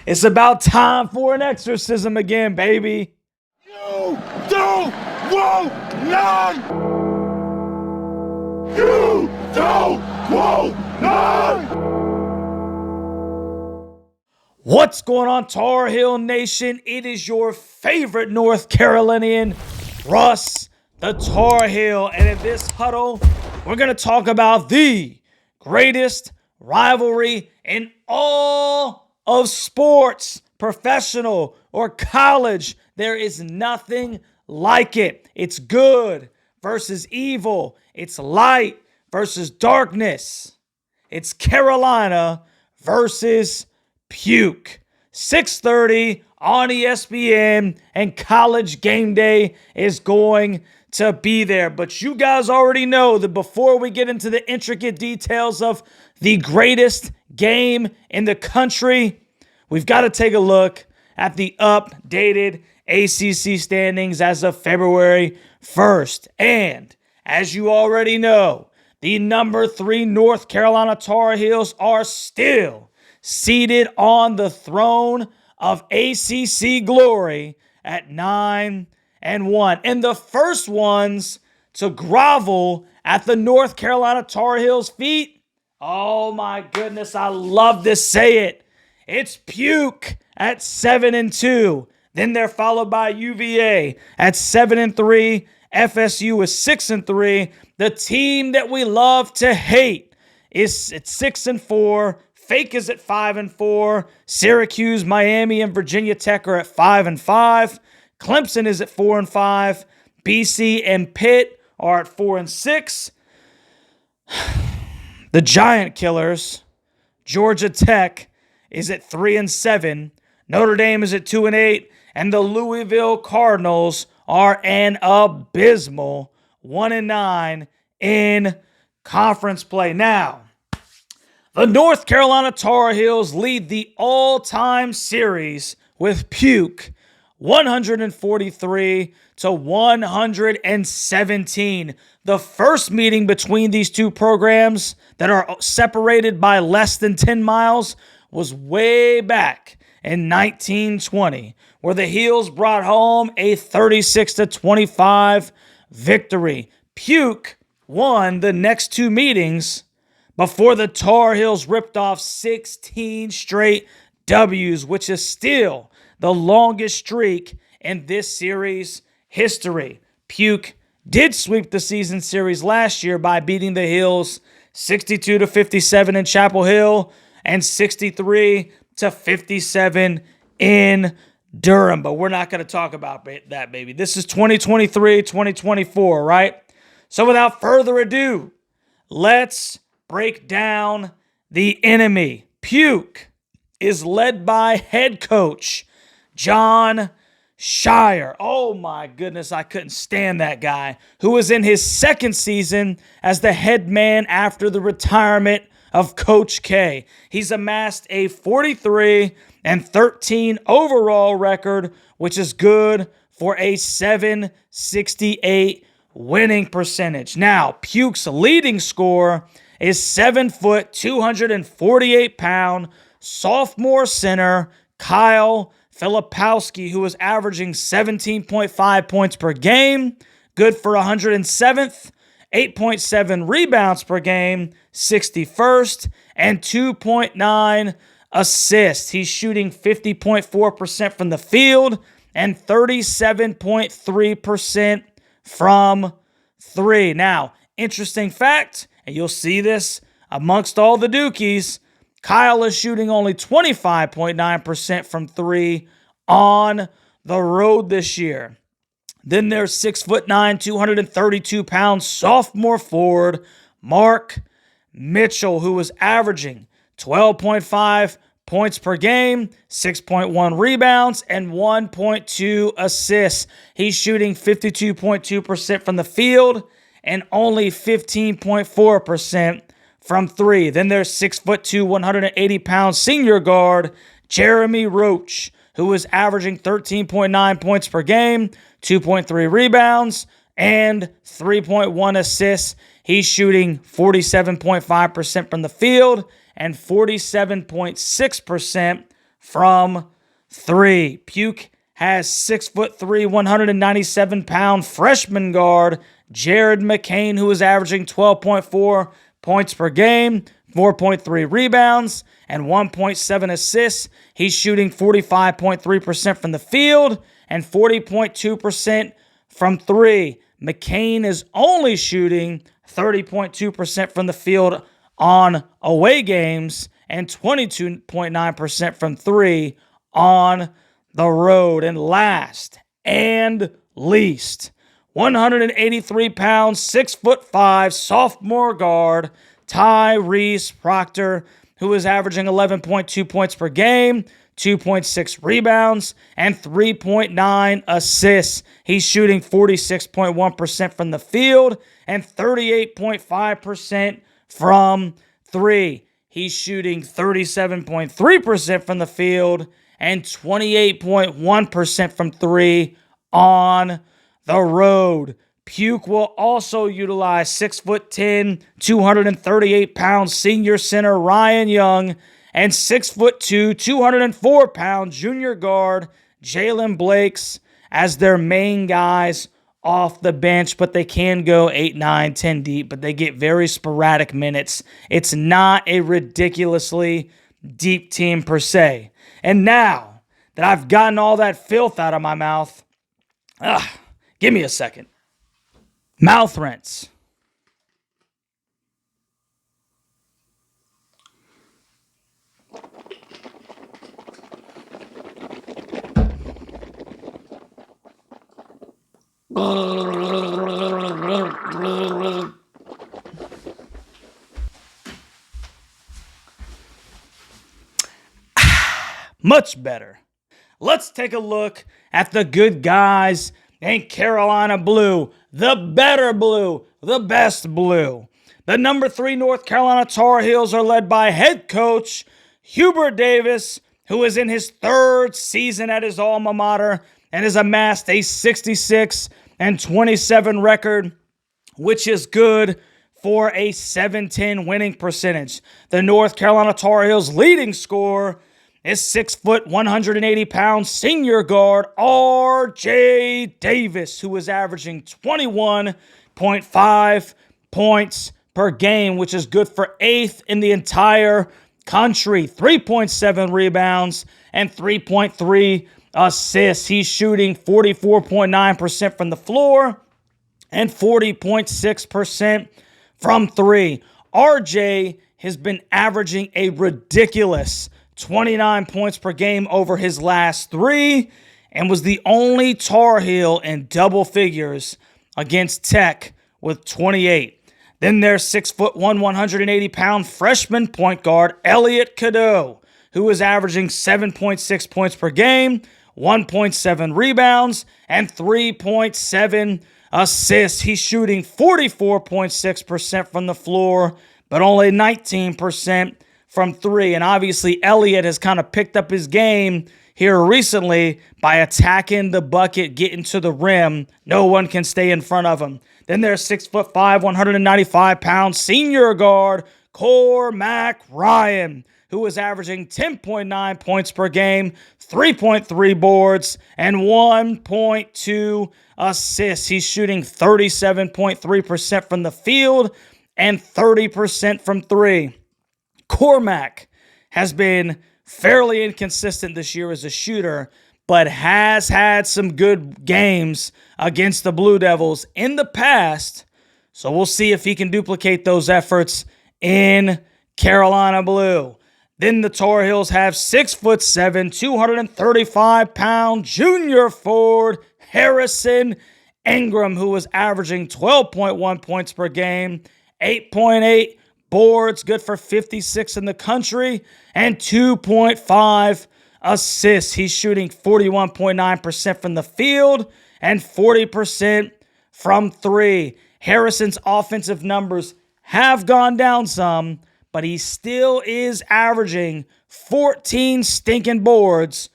It's about time for an exorcism again, baby. You don't want none! You don't want none! What's going on, Tar Heel Nation? It is your favorite North Carolinian, Russ, the Tar Heel. And in this huddle, we're going to talk about the greatest rivalry in all of sports, professional or college. There is nothing like it. It's good versus evil. It's light versus darkness. It's Carolina versus Puke. 6:30 on ESPN, and College Game Day is going to be there. But you guys already know that before we get into the intricate details of the greatest game in the country, we've got to take a look at the updated ACC standings as of February 1st. And as you already know, the number 3 North Carolina Tar Heels are still seated on the throne of ACC glory at 9-1. And the first ones to grovel at the North Carolina Tar Heels' feet, oh my goodness, I love to say it, it's Puke at 7-2. Then they're followed by UVA at 7-3. FSU is 6-3. The team that we love to hate is at 6-4. Fake is at 5-4. Syracuse, Miami, and Virginia Tech are at 5-5. Clemson is at 4-5. BC and Pitt are at 4-6. The Giant Killers, Georgia Tech, is at 3-7. Notre Dame is at 2-8. And the Louisville Cardinals are an abysmal 1-9 in conference play. Now, the North Carolina Tar Heels lead the all-time series with Puke 143-117. The first meeting between these two programs that are separated by less than 10 miles was way back in 1920, where the Heels brought home a 36-25 victory. Puke won the next two meetings before the Tar Heels ripped off 16 straight W's, which is still the longest streak in this series' history. Puke did sweep the season series last year by beating the Heels 62-57 in Chapel Hill and 63-57 in Durham. But we're not going to talk about that, baby. This is 2023, 2024, right? So without further ado, let's break down the enemy. Puke is led by head coach John Shire. Oh my goodness, I couldn't stand that guy, who was in his second season as the head man after the retirement of Coach K. He's amassed a 43-13 overall record, which is good for a 768 winning percentage. Now, Puke's leading scorer is 7 foot, 248 pound sophomore center Kyle Filipowski, who is averaging 17.5 points per game, good for 107th, 8.7 rebounds per game, 61st, and 2.9 assists. He's shooting 50.4% from the field and 37.3% from three. Now, interesting fact, and you'll see this amongst all the Dukies, Kyle is shooting only 25.9% from three on the road this year. Then there's 6'9", 232-pound sophomore forward Mark Mitchell, who was averaging 12.5 points per game, 6.1 rebounds, and 1.2 assists. He's shooting 52.2% from the field and only 15.4% from three. Then there's 6'2", 180-pound senior guard Jeremy Roach, who is averaging 13.9 points per game, 2.3 rebounds, and 3.1 assists. He's shooting 47.5% from the field and 47.6% from 3. Puke has 6'3", 197-pound freshman guard Jared McCain, who is averaging 12.4 points per game, 4.3 rebounds, and 1.7 assists. He's shooting 45.3% from the field and 40.2% from 3. McCain is only shooting 30.2% from the field on away games and 22.9% from 3 on the road. And last and least, 183-pound, 6'5" sophomore guard Tyrese Proctor, who is averaging 11.2 points per game, 2.6 rebounds, and 3.9 assists. He's shooting 46.1% from the field and 38.5% from 3. He's shooting 37.3% from the field and 28.1% from 3 on the road. Puke will also utilize 6'10", 238-pound senior center Ryan Young and 6'2", 204-pound junior guard Jalen Blakes as their main guys off the bench, but they can go 8, 9, 10 deep, but they get very sporadic minutes. It's not a ridiculously deep team per se. And now that I've gotten all that filth out of my mouth, give me a second. Mouth rinse. Much better. Let's take a look at the good guys in Carolina blue, the better blue, the best blue. The number 3 North Carolina Tar Heels are led by head coach Hubert Davis, who is in his 3rd season at his alma mater and has amassed a 66-27 record, which is good for a 7-10 winning percentage. The North Carolina Tar Heels leading scorer is 180-pound senior guard R.J. Davis, who is averaging 21.5 points per game, which is good for 8th in the entire country. 3.7 rebounds and 3.3 assists. He's shooting 44.9% from the floor and 40.6% from 3. RJ has been averaging a ridiculous 29 points per game over his last 3 and was the only Tar Heel in double figures against Tech with 28. Then there's 6'1", 180-pound freshman point guard Elliot Cadeau, who is averaging 7.6 points per game, 1.7 rebounds, and 3.7 assists. He's shooting 44.6% from the floor, but only 19% from 3. And obviously, Elliott has kind of picked up his game here recently by attacking the bucket, getting to the rim. No one can stay in front of him. Then there's 6'5", 195-pound senior guard Cormac Ryan, who is averaging 10.9 points per game, 3.3 boards, and 1.2 assists. He's shooting 37.3% from the field and 30% from 3. Cormac has been fairly inconsistent this year as a shooter, but has had some good games against the Blue Devils in the past. So we'll see if he can duplicate those efforts in Carolina blue. Then the Tar Heels have 6'7", 235-pound junior forward Harrison Ingram, who was averaging 12.1 points per game, 8.8 boards, good for 56 in the country, and 2.5 assists. He's shooting 41.9% from the field and 40% from 3. Harrison's offensive numbers have gone down some, but he still is averaging 14 stinking boards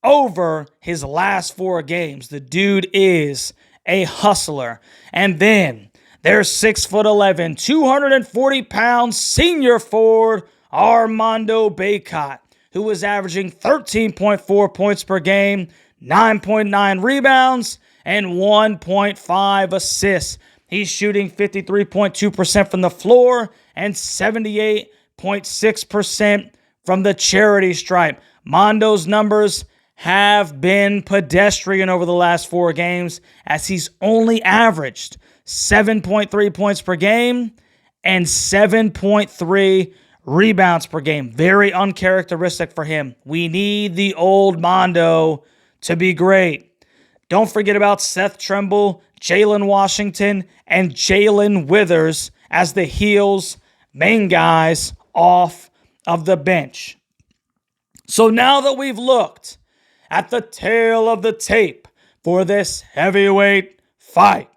over his last 4 games. The dude is a hustler. And then there's 6'11", 240-pound senior forward Armando Bacot, who was averaging 13.4 points per game, 9.9 rebounds, and 1.5 assists. He's shooting 53.2% from the floor and 78.6% from the charity stripe. Mondo's numbers have been pedestrian over the last 4 games, as he's only averaged 7.3 points per game and 7.3 rebounds per game. Very uncharacteristic for him. We need the old Mondo to be great. Don't forget about Seth Trimble, Jalen Washington, and Jalen Withers as the Heels' main guys off of the bench. So now that we've looked at the tail of the tape for this heavyweight fight,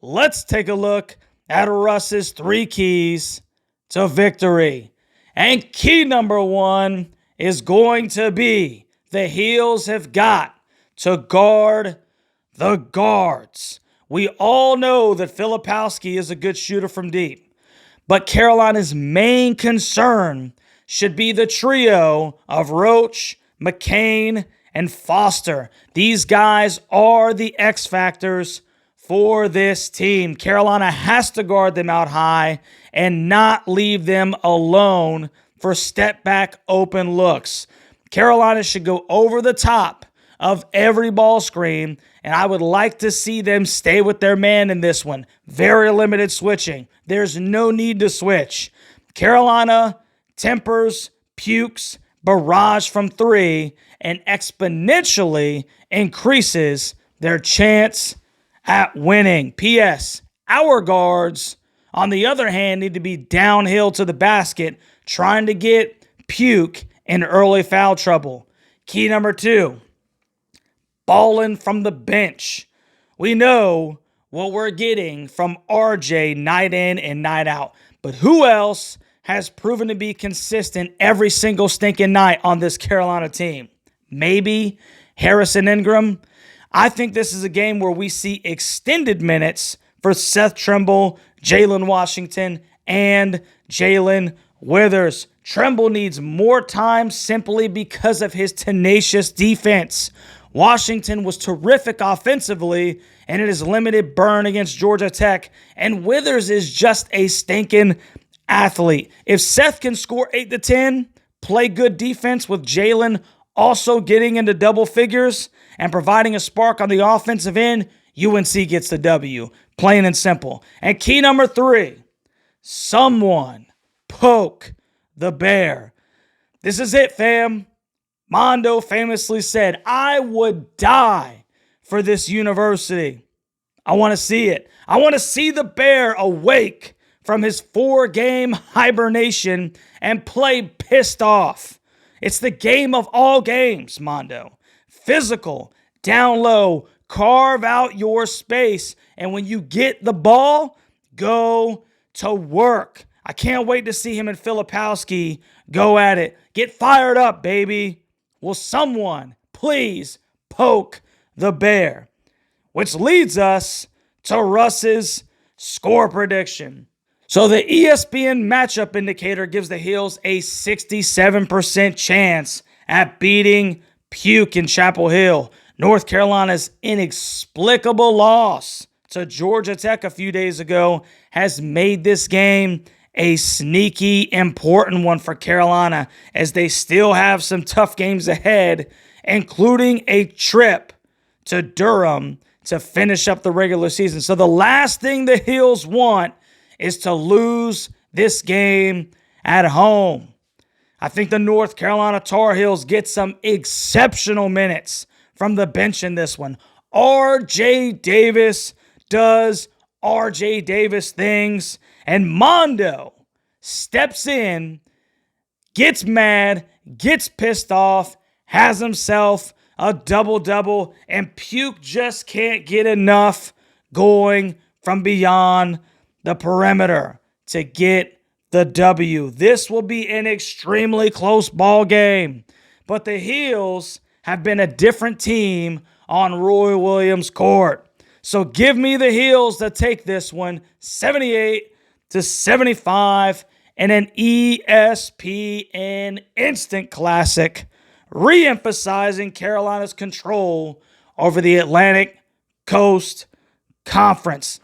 let's take a look at Russ's 3 keys to victory. And key number 1 is going to be the Heels have got to guard the guards. We all know that Filipowski is a good shooter from deep, but Carolina's main concern should be the trio of Roach, McCain, and Foster. These guys are the X factors for this team. Carolina has to guard them out high and not leave them alone for step back open looks. Carolina should go over the top of every ball screen, and I would like to see them stay with their man in this one. Very limited switching. There's no need to switch. Carolina tempers, pukes, barrage from 3, and exponentially increases their chance at winning. P.S. Our guards, on the other hand, need to be downhill to the basket, trying to get puke in early foul trouble. Key number 2, balling from the bench. We know what we're getting from RJ night in and night out, but who else has proven to be consistent every single stinking night on this Carolina team? Maybe Harrison Ingram. I think this is a game where we see extended minutes for Seth Trimble, Jalen Washington, and Jalen Withers. Trimble needs more time simply because of his tenacious defense. Washington was terrific offensively and in his limited burn against Georgia Tech, and Withers is just a stinking athlete. If Seth can score 8 to 10, play good defense with Jalen also getting into double figures and providing a spark on the offensive end, UNC gets the W. Plain and simple. And key number 3, someone poke the bear. This is it, fam. Mondo famously said, I would die for this university. I want to see it. I want to see the bear awake from his 4-game hibernation and play pissed off. It's the game of all games, Mondo. Physical, down low, carve out your space, and when you get the ball, go to work. I can't wait to see him and Filipowski go at it. Get fired up, baby. Will someone please poke the bear? Which leads us to Russ's score prediction. So the ESPN matchup indicator gives the Heels a 67% chance at beating Puke in Chapel Hill. North Carolina's inexplicable loss to Georgia Tech a few days ago has made this game a sneaky important one for Carolina, as they still have some tough games ahead, including a trip to Durham to finish up the regular season. So the last thing the Heels want is to lose this game at home. I think the North Carolina Tar Heels get some exceptional minutes from the bench in this one. R.J. Davis does R.J. Davis things, and Mondo steps in, gets mad, gets pissed off, has himself a double-double, and Puke just can't get enough going from beyond the perimeter to get the W. This will be an extremely close ball game, but the Heels have been a different team on Roy Williams' court. So give me the Heels to take this one 78-75 in an ESPN instant classic, re-emphasizing Carolina's control over the Atlantic Coast Conference.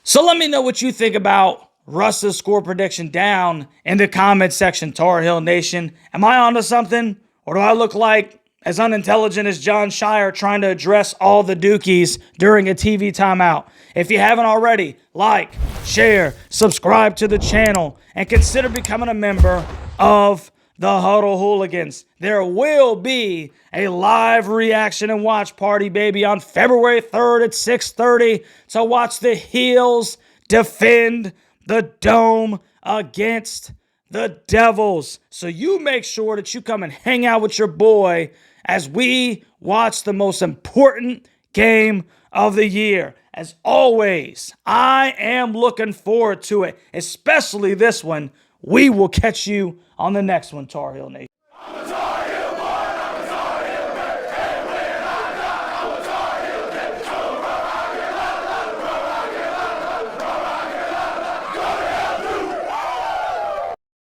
So let me know what you think about Russ's score prediction down in the comment section, Tar Heel Nation. Am I onto something? Or do I look like as unintelligent as John Shire trying to address all the Dukies during a TV timeout? If you haven't already, like, share, subscribe to the channel, and consider becoming a member of the Huddle Hooligans. There will be a live reaction and watch party, baby, on February 3rd at 6:30 to watch the Heels defend the Dome against the Devils. So you make sure that you come and hang out with your boy as we watch the most important game of the year. As always, I am looking forward to it, especially this one. We will catch you on the next one, Tar Heel Nation.